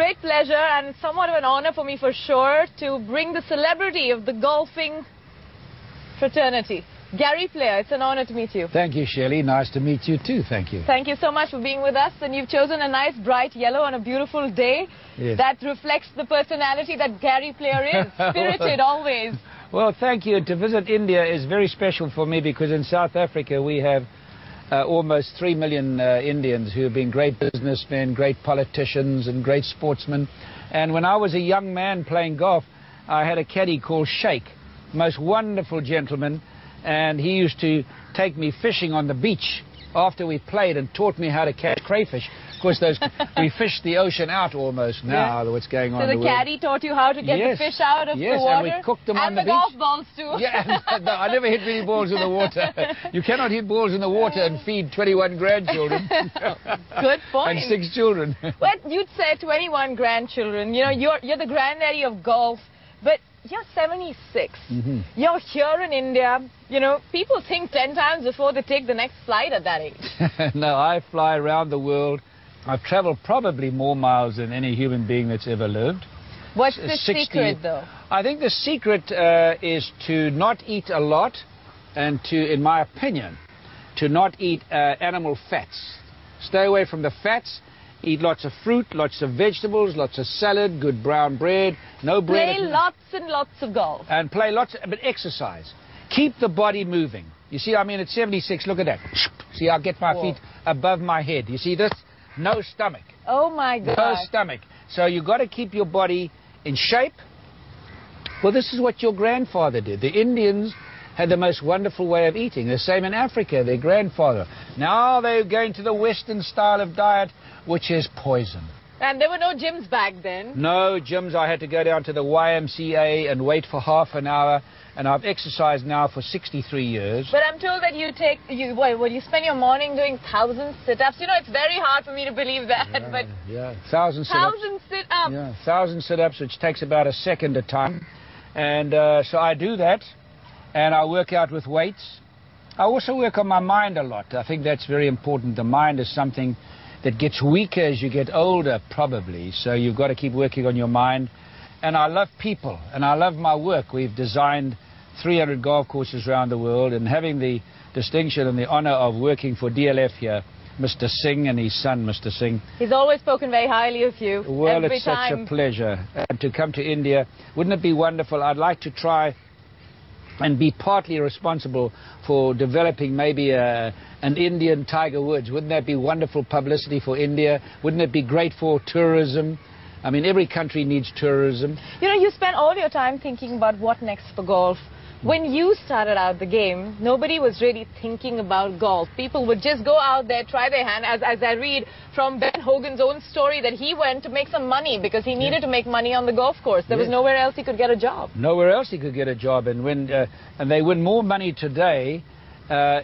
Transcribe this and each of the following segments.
great pleasure and somewhat of an honor for me for sure to bring the celebrity of the golfing fraternity. Gary Player, it's an honor to meet you. Thank you, Shaili. Nice to meet you too. Thank you. Thank you so much for being with us. And you've chosen a nice bright yellow on a beautiful day. Yes. That reflects the personality that Gary Player is. Spirited always. Well, thank you. To visit India is very special for me because in South Africa we have almost 3 million Indians who have been great businessmen, great politicians and great sportsmen. And when I was a young man playing golf, I had a caddy called Sheikh, most wonderful gentleman. And he used to take me fishing on the beach after we played and taught me how to catch crayfish. Of course, we fish the ocean out almost now, what's going on in the world. So the caddy taught you how to get the fish out of the water? Yes, and we cooked them on the beach. And the golf balls too. Yeah, no, I never hit any balls in the water. You cannot hit balls in the water and feed 21 grandchildren. Good point. And 6 children. Well, you'd say 21 grandchildren. You know, you're the granddaddy of golf, but you're 76. You're here in India. You know, people think 10 times before they take the next flight at that age. No, I fly around the world. I've traveled probably more miles than any human being that's ever lived. What's the secret, though? I think the secret is to not eat a lot and to, in my opinion, to not eat animal fats. Stay away from the fats. Eat lots of fruit, lots of vegetables, lots of salad, good brown bread, no bread. Play lots and lots of golf. And play lots, but exercise. Keep the body moving. You see, I mean, at 76, look at that. See, I get my feet above my head. You see this? No stomach. Oh, my God. No stomach. So you've got to keep your body in shape. Well, this is what your grandfather did. The Indians had the most wonderful way of eating. The same in Africa, their grandfather. Now they're going to the Western style of diet, which is poison. And there were no gyms back then? No gyms. I had to go down to the YMCA and wait for half an hour. And I've exercised now for 63 years. But I'm told that you spend your morning doing 1,000 sit-ups. You know, it's very hard for me to believe that. Yeah, but 1,000 sit-ups. 1,000 sit-ups. Yeah, 1,000 sit-ups, which takes about a second a time. And so I do that. And I work out with weights. I also work on my mind a lot. I think that's very important. The mind is something that gets weaker as you get older, probably. So you've got to keep working on your mind. And I love people, and I love my work. We've designed 300 golf courses around the world, and having the distinction and the honor of working for DLF here, Mr. Singh and his son, Mr. Singh. He's always spoken very highly of you. Well, it's such a pleasure. And to come to India, wouldn't it be wonderful? I'd like to try and be partly responsible for developing maybe an Indian Tiger Woods. Wouldn't that be wonderful publicity for India? Wouldn't it be great for tourism? I mean, every country needs tourism. You know, you spend all your time thinking about what next for golf. When you started out the game, nobody was really thinking about golf. People would just go out there, try their hand, as I read from Ben Hogan's own story, that he went to make some money because he needed to make money on the golf course. There was nowhere else he could get a job. Nowhere else he could get a job. And and they win more money today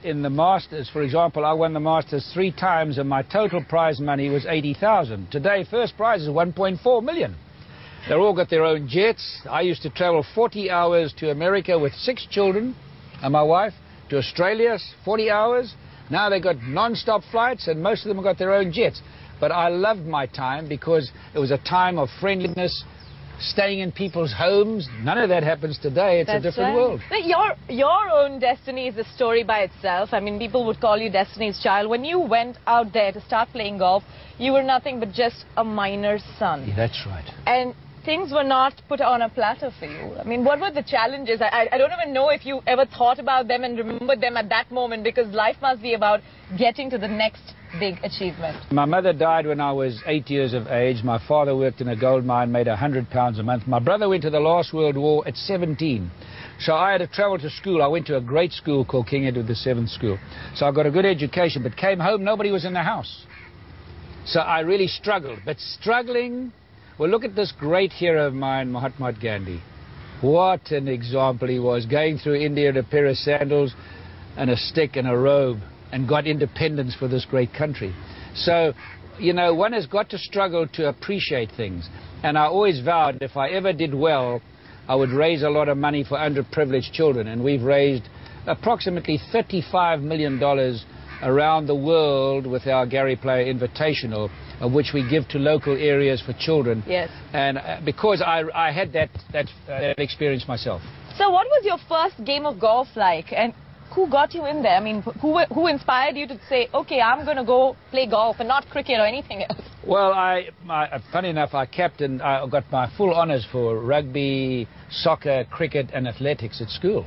in the Masters. For example, I won the Masters 3 times and my total prize money was 80,000. Today, first prize is 1.4 million. They've all got their own jets. I used to travel 40 hours to America with 6 children and my wife, to Australia, 40 hours. Now they've got non-stop flights and most of them have got their own jets. But I loved my time because it was a time of friendliness, staying in people's homes. None of that happens today. It's a different world. Your own destiny is a story by itself. I mean, people would call you Destiny's Child. When you went out there to start playing golf, you were nothing but just a miner's son. Yeah, that's right. And things were not put on a platter for you. I mean, what were the challenges? I don't even know if you ever thought about them and remembered them at that moment, because life must be about getting to the next big achievement. My mother died when I was 8 years of age. My father worked in a gold mine, made £100 a month. My brother went to the last World War at 17. So I had to travel to school. I went to a great school called King Edward VII School. So I got a good education, but came home, nobody was in the house. So I really struggled. But struggling, well, look at this great hero of mine, Mahatma Gandhi. What an example he was, going through India in a pair of sandals and a stick and a robe, and got independence for this great country. So, you know, one has got to struggle to appreciate things. And I always vowed if I ever did well, I would raise a lot of money for underprivileged children. And we've raised approximately $35 million around the world with our Gary Player Invitational of which we give to local areas for children. Yes. And because I had that experience myself. So what was your first game of golf like, and who got you in there? I mean, who inspired you to say, okay, I'm going to go play golf and not cricket or anything else? Well, funny enough, I got my full honours for rugby, soccer, cricket and athletics at school.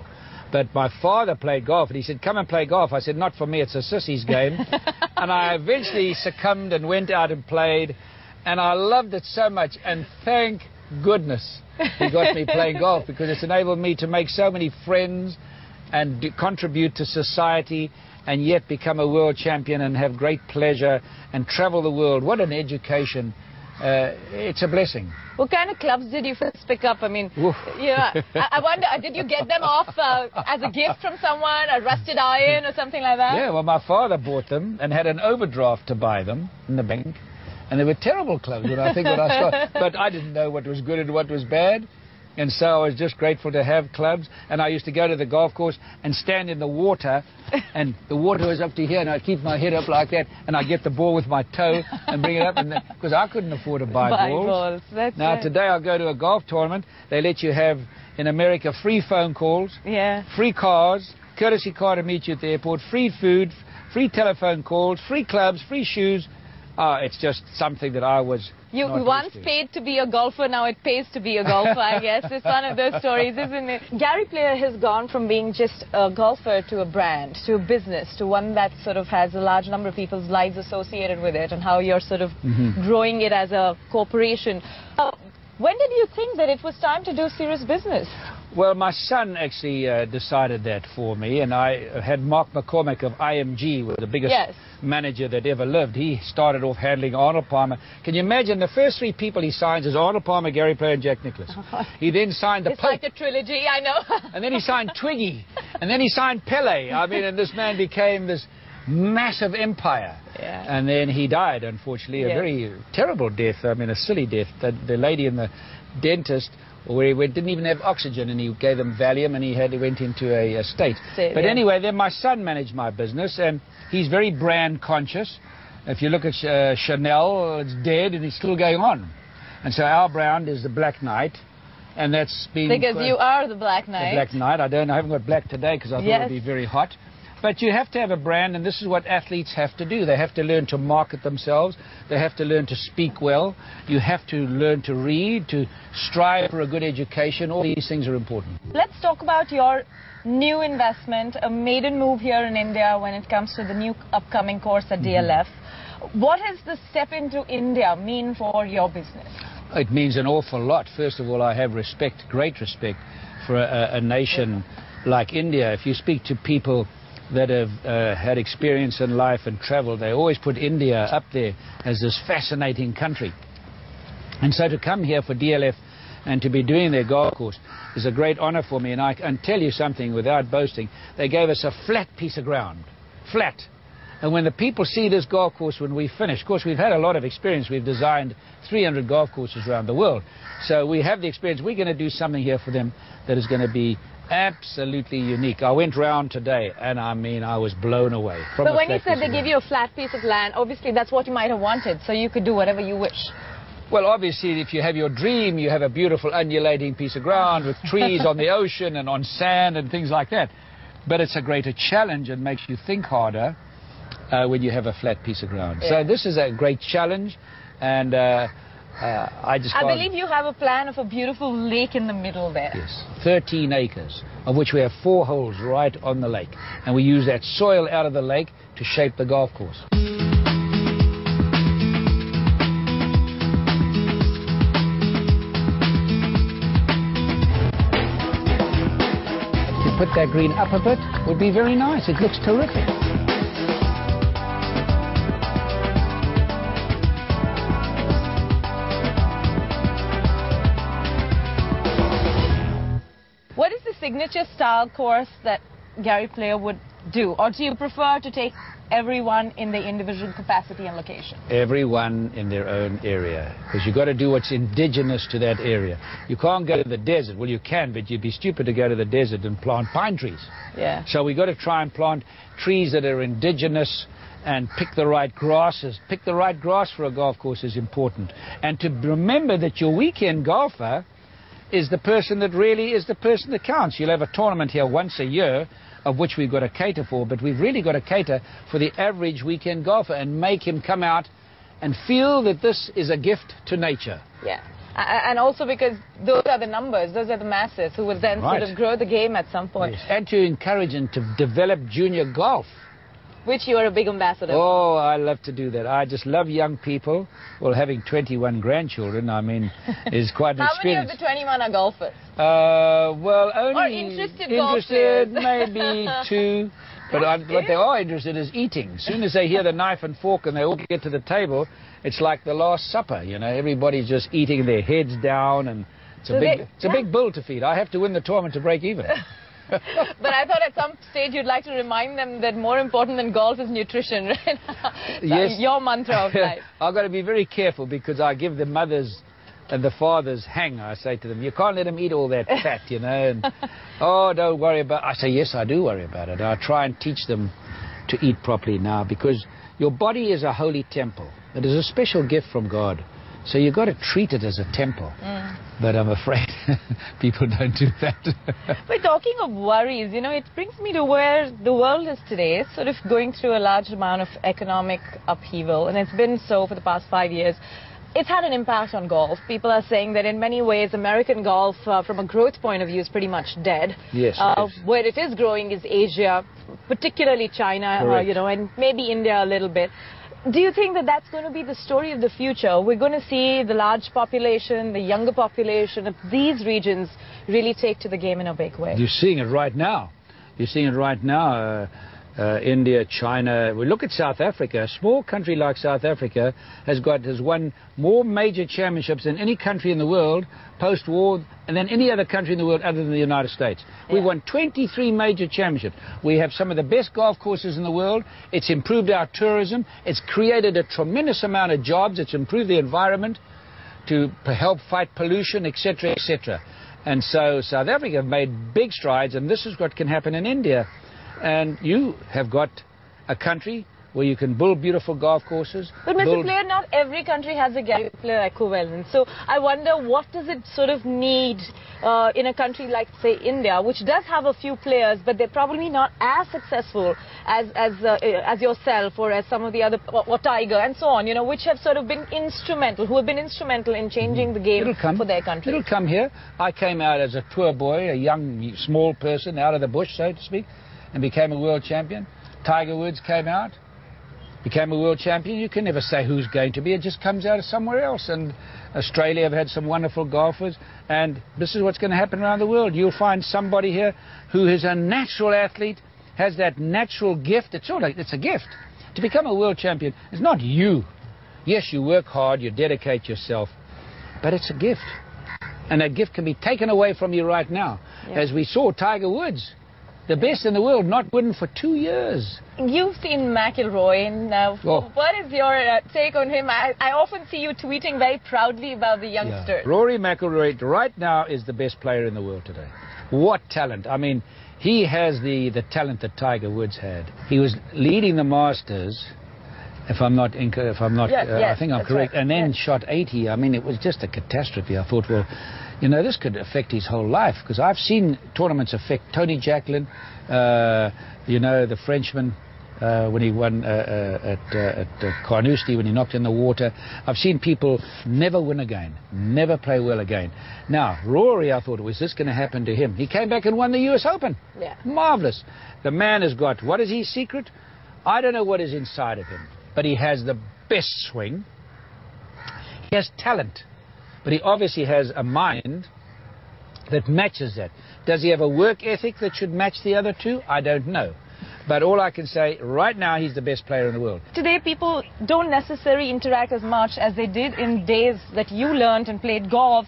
But my father played golf, and he said, come and play golf. I said, not for me, it's a sissy's game. And I eventually succumbed and went out and played, and I loved it so much. And thank goodness he got me playing golf, because it's enabled me to make so many friends and contribute to society, and yet become a world champion and have great pleasure and travel the world. What an education. It's a blessing. What kind of clubs did you first pick up? I mean, yeah, I wonder, did you get them off as a gift from someone, a rusted iron or something like that? Yeah, well, my father bought them and had an overdraft to buy them in the bank. And they were terrible clubs when I started. But I didn't know what was good and what was bad. And so I was just grateful to have clubs. And I used to go to the golf course and stand in the water, and the water was up to here, and I'd keep my head up like that, and I'd get the ball with my toe and bring it up, because I couldn't afford to buy balls. Now, today I go to a golf tournament. They let you have, in America, free phone calls, free cars, courtesy car to meet you at the airport, free food, free telephone calls, free clubs, free shoes. It's just something that I was You once paid to be a golfer, now it pays to be a golfer, I guess. It's one of those stories, isn't it? Gary Player has gone from being just a golfer to a brand, to a business, to one that sort of has a large number of people's lives associated with it, and how you're sort of growing it as a corporation. When did you think that it was time to do serious business? Well, my son actually decided that for me, and I had Mark McCormack of IMG, was the biggest manager that ever lived. He started off handling Arnold Palmer. Can you imagine the first three people he signs is Arnold Palmer, Gary Player and Jack Nicklaus. He then signed the Pope. It's like a trilogy, I know. And then he signed Twiggy, and then he signed Pele. I mean, and this man became this massive empire. And then he died, unfortunately, a very terrible death. I mean, a silly death. The lady and the dentist, where he didn't even have oxygen, and he gave him Valium, and he went into a state. But anyway, then my son managed my business, and he's very brand conscious. If you look at Chanel, it's dead, and it's still going on. And so our brand is the Black Knight, and that's been... Because you are the Black Knight. The Black Knight. I haven't got black today because I thought it would be very hot. But you have to have a brand, and this is what athletes have to do. They have to learn to market themselves. They have to learn to speak well. You have to learn to read, to strive for a good education. All these things are important. Let's talk about your new investment, a maiden move here in India when it comes to the new upcoming course at DLF. What does the step into India mean for your business? It means an awful lot. First of all, I have respect, great respect, for a nation like India. If you speak to people that have had experience in life and travel, they always put India up there as this fascinating country. And so to come here for DLF and to be doing their golf course is a great honor for me. And I can tell you something without boasting. They gave us a flat piece of ground. Flat. And when the people see this golf course when we finish, of course we've had a lot of experience. We've designed 300 golf courses around the world. So we have the experience. We're going to do something here for them that is going to be absolutely unique. I went round today, and I mean, I was blown away. But when you said they give you a flat piece of land, obviously that's what you might have wanted, so you could do whatever you wish. Well, obviously, if you have your dream, you have a beautiful undulating piece of ground with trees on the ocean and on sand and things like that. But it's a greater challenge and makes you think harder when you have a flat piece of ground. So this is a great challenge, and I believe you have a plan of a beautiful lake in the middle there. Yes, 13 acres, of which we have 4 holes right on the lake. And we use that soil out of the lake to shape the golf course. To put that green up a bit would be very nice. It looks terrific. What is the signature style course that Gary Player would do? Or do you prefer to take everyone in the individual capacity and location? Everyone in their own area. Because you've got to do what's indigenous to that area. You can't go to the desert. Well, you can, but you'd be stupid to go to the desert and plant pine trees. Yeah. So we've got to try and plant trees that are indigenous and pick the right grasses. Pick the right grass for a golf course is important. And to remember that your weekend golfer is the person that really is the person that counts. You'll have a tournament here once a year, of which we've got to cater for, but we've really got to cater for the average weekend golfer and make him come out and feel that this is a gift to nature. Yeah. And also because those are the numbers, those are the masses who will then sort of grow the game at some point. Yes. And to encourage and to develop junior golf. Which you are a big ambassador. Oh, I love to do that. I just love young people. Well, having 21 grandchildren, I mean, is quite an experience. How many of the 21 are golfers? Well, only... Or interested maybe 2. But what they are interested is eating. As soon as they hear the knife and fork and they all get to the table, it's like the Last Supper, you know. Everybody's just eating their heads down, and it's a big bull to feed. I have to win the tournament to break even. But I thought at some stage you'd like to remind them that more important than golf is nutrition, right? Yes. Your mantra of life. I've got to be very careful because I give the mothers and the fathers hang. I say to them, you can't let them eat all that fat, you know. And, oh, don't worry about it. I say, yes, I do worry about it. I try and teach them to eat properly now because your body is a holy temple. It is a special gift from God. So you've got to treat it as a temple. But I'm afraid people don't do that. But talking of worries, you know, it brings me to where the world is today. It's sort of going through a large amount of economic upheaval, and it's been so for the past 5 years. It's had an impact on golf. People are saying that in many ways American golf, from a growth point of view, is pretty much dead. Yes. Where it is growing is Asia, particularly China, you know, and maybe India a little bit. Do you think that that's going to be the story of the future? We're going to see the large population, the younger population of these regions really take to the game in a big way. You're seeing it right now. You're seeing it right now. India, China. We look at South Africa. A small country like South Africa has won more major championships than any country in the world post-war, and than any other country in the world other than the United States. Yeah. We've won 23 major championships. We have some of the best golf courses in the world. It's improved our tourism. It's created a tremendous amount of jobs. It's improved the environment to help fight pollution, etc., etc. And so South Africa have made big strides, and this is what can happen in India. And you have got a country where you can build beautiful golf courses. But Mr. Player, not every country has a Gary Player equivalent. So I wonder, what does it sort of need in a country like, say, India, which does have a few players, but they're probably not as successful as yourself or as some of the other, or Tiger and so on, you know, which have sort of been instrumental, who have been instrumental in changing the game for their country. It'll come here. I came out as a poor boy, a young, small person out of the bush, so to speak, and became a world champion. Tiger Woods came out, became a world champion. You can never say who's going to be. It just comes out of somewhere else. And Australia have had some wonderful golfers. And this is what's going to happen around the world. You'll find somebody here who is a natural athlete, has that natural gift. It's a gift. To become a world champion, it's not you. Yes, you work hard, you dedicate yourself, but it's a gift. And that gift can be taken away from you right now. Yeah. As we saw Tiger Woods, the best in the world, not winning for 2 years. You've seen McIlroy, and what is your take on him? I often see you tweeting very proudly about the youngsters. Yeah. Rory McIlroy right now is the best player in the world today. What talent. I mean, he has the talent that Tiger Woods had. He was leading the Masters, I think I'm correct, and then shot 80. I mean, it was just a catastrophe. I thought, well, you know, this could affect his whole life, because I've seen tournaments affect Tony Jacklin, you know, the Frenchman, when he won at Carnoustie, when he knocked in the water. I've seen people never win again, never play well again. Now, Rory, I thought, was this going to happen to him? He came back and won the US Open. Yeah. Marvellous. The man has got, what is his secret? I don't know what is inside of him, but he has the best swing. He has talent. But he obviously has a mind that matches that. Does he have a work ethic that should match the other two? I don't know. But all I can say, right now, he's the best player in the world. Today, people don't necessarily interact as much as they did in days that you learned and played golf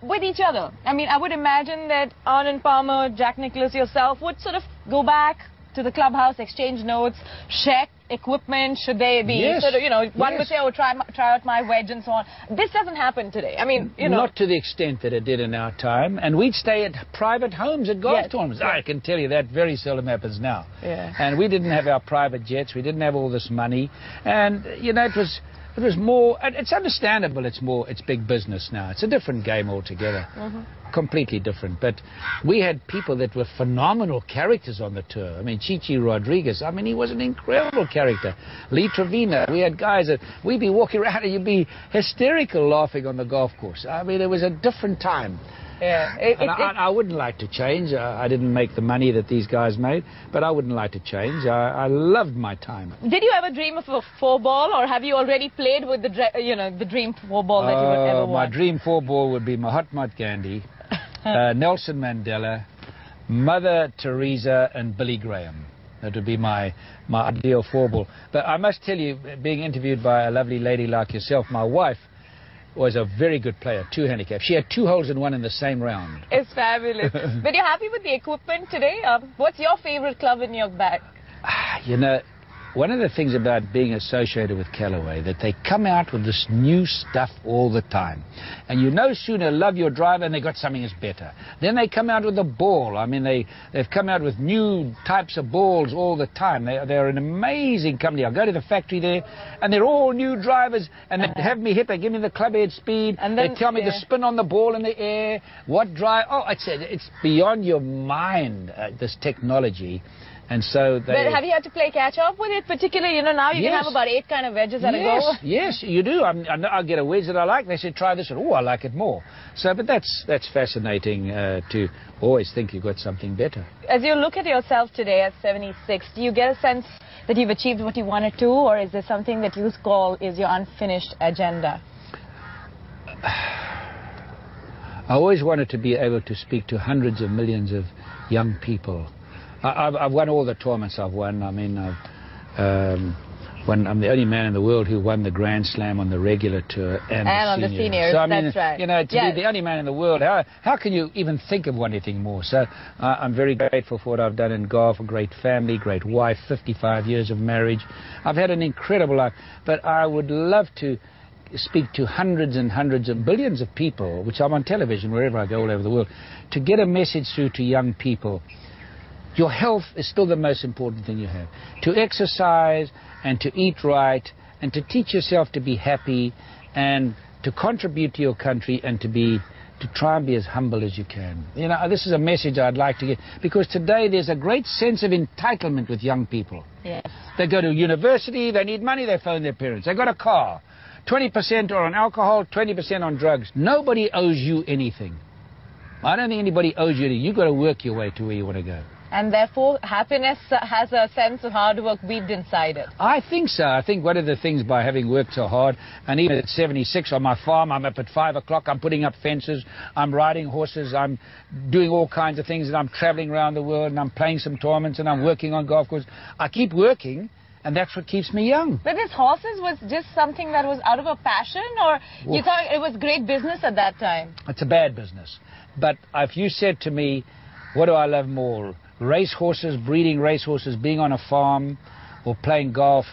with each other. I mean, I would imagine that Arnold Palmer, Jack Nicklaus, yourself would sort of go back to the clubhouse, exchange notes, share equipment should they be? Yes. Sort of, you know, one Yes. would say, oh, try out my wedge and so on. This doesn't happen today. I mean, you know. Not to the extent that it did in our time. And we'd stay at private homes at golf Yes. tournaments. Yes. I can tell you that very seldom happens now. Yeah. And we didn't have our private jets. We didn't have all this money. And, you know, it was more, and it's understandable, it's big business now. It's a different game altogether. Completely different. But we had people that were phenomenal characters on the tour. I mean, Chichi Rodriguez, I mean, he was an incredible character. Lee Trevino, we had guys that we'd be walking around and you'd be hysterical laughing on the golf course. I mean, it was a different time. Yeah. I wouldn't like to change. I didn't make the money that these guys made, but I wouldn't like to change. I loved my time. Did you ever dream of a 4-ball, or have you already played with the dream 4-ball that you would ever want? My dream 4-ball would be Mahatma Gandhi, Nelson Mandela, Mother Teresa, and Billy Graham. That would be my ideal 4-ball. But I must tell you, being interviewed by a lovely lady like yourself, my wife was a very good player, 2 handicap. She had 2 holes in 1 in the same round. It's fabulous. But you're happy with the equipment today? What's your favorite club in your bag? You know, one of the things about being associated with Callaway, that they come out with this new stuff all the time. And you no sooner love your driver and they got something that's better. Then they come out with a ball. I mean, they've come out with new types of balls all the time. They're an amazing company. I go to the factory there and they're all new drivers, and they have me hit, they give me the club head speed, and then, they tell me the spin on the ball in the air, what drive. Oh, it's beyond your mind, this technology. And so they... But have you had to play catch-up with it? Particularly, you know, now you can have about 8 kind of wedges at a go. Yes, you do. I'll get a wedge that I like. They say, try this one. Oh, I like it more. So, but that's fascinating to always think you've got something better. As you look at yourself today at 76, do you get a sense that you've achieved what you wanted to, or is there something that you call is your unfinished agenda? I always wanted to be able to speak to hundreds of millions of young people. I've won all the tournaments I've won. I mean, I'm the only man in the world who won the Grand Slam on the regular tour and on the seniors. So, I mean, that's right. You know, to be the only man in the world, how can you even think of wanting anything more? So I'm very grateful for what I've done in golf. A great family, great wife, 55 years of marriage. I've had an incredible life. But I would love to speak to hundreds and hundreds of billions of people, which I'm on television wherever I go all over the world, to get a message through to young people. Your health is still the most important thing you have. To exercise and to eat right and to teach yourself to be happy and to contribute to your country and to try and be as humble as you can. You know, this is a message I'd like to get, because today there's a great sense of entitlement with young people. Yes. They go to university, they need money, they phone their parents. They got a car. 20% are on alcohol, 20% on drugs. Nobody owes you anything. I don't think anybody owes you anything. You've got to work your way to where you want to go. And therefore, happiness has a sense of hard work weaved inside it. I think so. I think one of the things by having worked so hard, and even at 76 on my farm, I'm up at 5 o'clock, I'm putting up fences, I'm riding horses, I'm doing all kinds of things, and I'm traveling around the world, and I'm playing some tournaments, and I'm working on golf courses. I keep working, and that's what keeps me young. But this horses was just something that was out of a passion, or you thought it was great business at that time? It's a bad business. But if you said to me, what do I love more? Racehorses, breeding racehorses, being on a farm, or playing golf,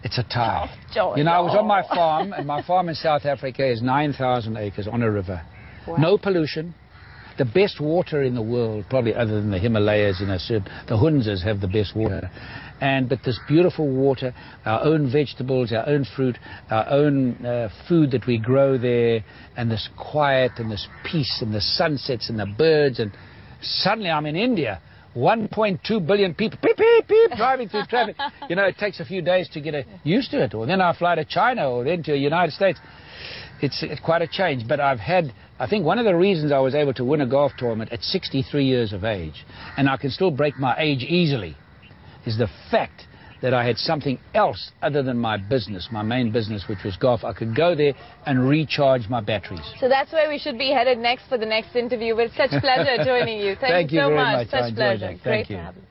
it's a tie. Oh, Joey, you know, I was on my farm, and my farm in South Africa is 9,000 acres on a river. Wow. No pollution. The best water in the world, probably other than the Himalayas, you know, the Hunzas have the best water. But this beautiful water, our own vegetables, our own fruit, our own food that we grow there, and this quiet and this peace and the sunsets and the birds, and suddenly I'm in India. 1.2 billion people, beep, beep, beep, driving through traffic. You know, it takes a few days to get used to it. Or then I fly to China, or then to the United States. It's quite a change. But I think one of the reasons I was able to win a golf tournament at 63 years of age, and I can still break my age easily, is the fact that I had something else other than my business, my main business, which was golf. I could go there and recharge my batteries. So that's where we should be headed next for the next interview. It's such pleasure joining you. Thank you so much. Such pleasure. Great to have you.